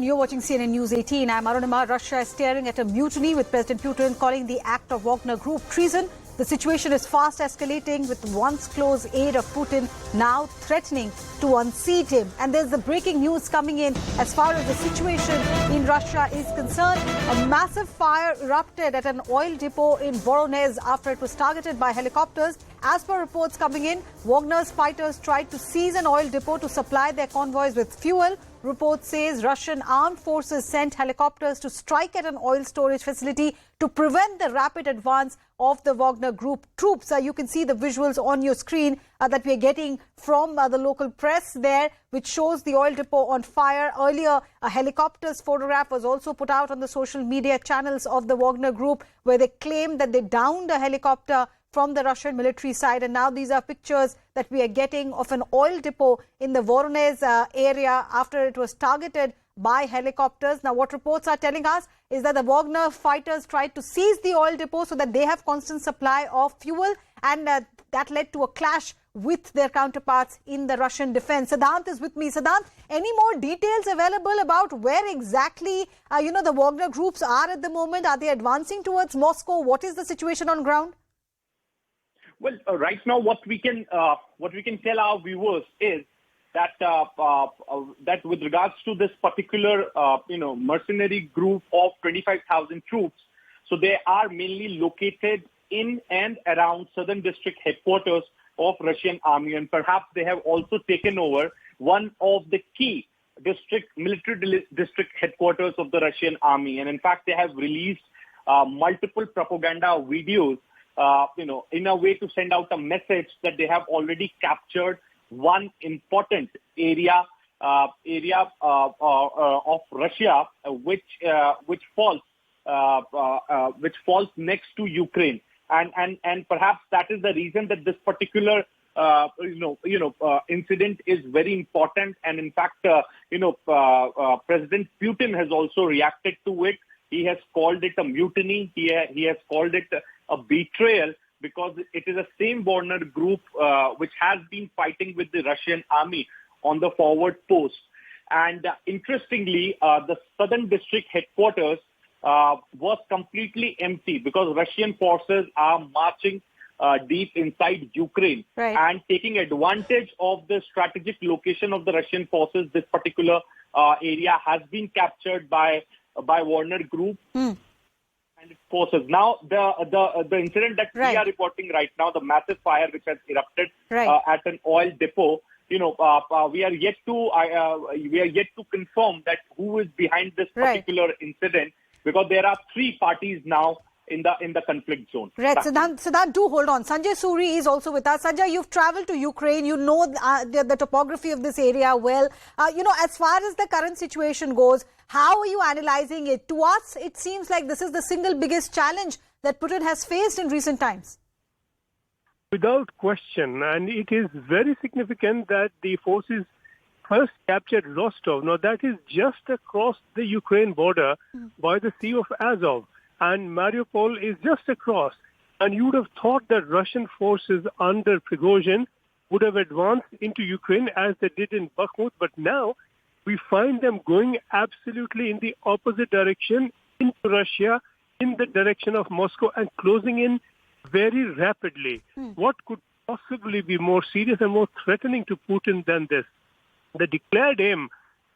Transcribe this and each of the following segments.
You're watching CNN News 18. I'm Arunima. Russia is staring at a mutiny with President Putin calling the act of Wagner Group treason. The situation is fast escalating with once close aide of Putin now threatening to unseat him. And there's the breaking news coming in as far as the situation in Russia is concerned. A massive fire erupted at an oil depot in Voronezh after it was targeted by helicopters. As per reports coming in, Wagner's fighters tried to seize an oil depot to supply their convoys with fuel. Report says Russian armed forces sent helicopters to strike at an oil storage facility to prevent the rapid advance of the Wagner Group troops. You can see the visuals on your screen that we are getting from the local press there, which shows the oil depot on fire. Earlier, a helicopter's photograph was also put out on the social media channels of the Wagner Group, where they claimed that they downed a helicopter from the Russian military side. And now these are pictures that we are getting of an oil depot in the Voronezh area after it was targeted by helicopters. Now, what reports are telling us is that the Wagner fighters tried to seize the oil depot so that they have constant supply of fuel, and that led to a clash with their counterparts in the Russian defense. Siddhant is with me. Siddhant, any more details available about where exactly, the Wagner groups are at the moment? Are they advancing towards Moscow? What is the situation on ground? Well, right now, what we can tell our viewers is that that with regards to this particular mercenary group of 25,000 troops, so they are mainly located in and around Southern District headquarters of Russian army, and perhaps they have also taken over one of the key military district headquarters of the Russian army, and in fact, they have released multiple propaganda videos. In a way to send out a message that they have already captured one important area of Russia, which falls next to Ukraine, and perhaps that is the reason that this particular incident is very important. And in fact, President Putin has also reacted to it. He has called it a mutiny. He has called it a betrayal, because it is the same Wagner group which has been fighting with the Russian army on the forward post. And interestingly, the Southern District headquarters was completely empty because Russian forces are marching deep inside Ukraine. Right. And taking advantage of the strategic location of the Russian forces, this particular area has been captured by Wagner Group. And its forces. Now, the incident that we are reporting right now, the massive fire which has erupted at an oil depot, we are yet to confirm that who is behind this particular incident, because there are three parties now in the conflict zone. Right, Siddhant, do hold on. Sanjay Suri is also with us. Sanjay, you've traveled to Ukraine. You know the topography of this area well. As far as the current situation goes, how are you analyzing it? To us, it seems like this is the single biggest challenge that Putin has faced in recent times. Without question, and it is very significant that the forces first captured Rostov. Now, that is just across the Ukraine border by the Sea of Azov. And Mariupol is just across. And you would have thought that Russian forces under Prigozhin would have advanced into Ukraine as they did in Bakhmut. But now we find them going absolutely in the opposite direction, into Russia, in the direction of Moscow, and closing in very rapidly. What could possibly be more serious and more threatening to Putin than this? The declared aim,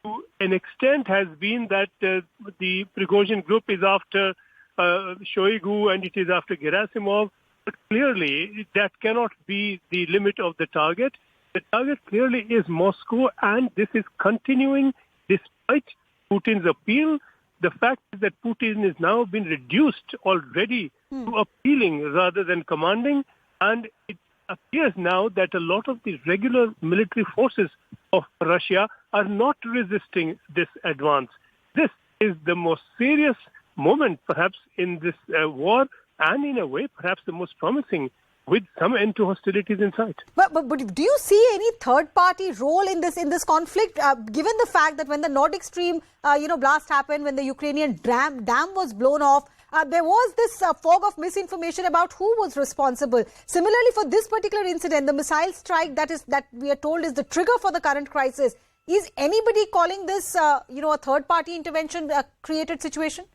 to an extent, has been that the Prigozhin group is after Shoigu and it is after Gerasimov, but clearly that cannot be the limit of the target. The target clearly is Moscow, and this is continuing despite Putin's appeal. The fact is that Putin has now been reduced already to appealing rather than commanding, and it appears now that a lot of the regular military forces of Russia are not resisting this advance. This is the most serious moment, perhaps, in this war, and in a way, perhaps the most promising, with some end to hostilities in sight. But do you see any third-party role in this conflict, given the fact that when the Nordic Stream, blast happened, when the Ukrainian dam was blown off, there was this fog of misinformation about who was responsible. Similarly, for this particular incident, the missile strike that we are told is the trigger for the current crisis. Is anybody calling this, a third-party intervention created situation?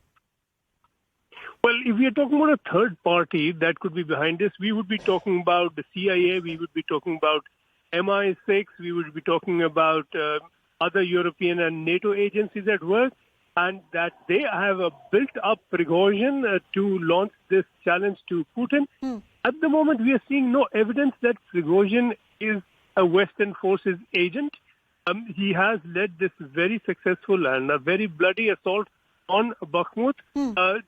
Well, if we are talking about a third party that could be behind this, we would be talking about the CIA, we would be talking about MI6, we would be talking about other European and NATO agencies at work, and that they have built up Prigozhin to launch this challenge to Putin. At the moment, we are seeing no evidence that Prigozhin is a Western forces agent. He has led this very successful and a very bloody assault on Bakhmut.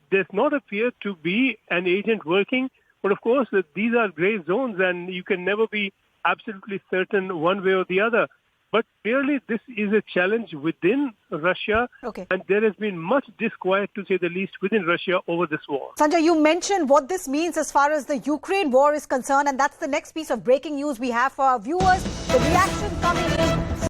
Does not appear to be an agent working, but of course these are grey zones and you can never be absolutely certain one way or the other. But clearly this is a challenge within Russia, and there has been much disquiet, to say the least, within Russia over this war. Sanjay, you mentioned what this means as far as the Ukraine war is concerned, and that's the next piece of breaking news we have for our viewers. The reaction coming in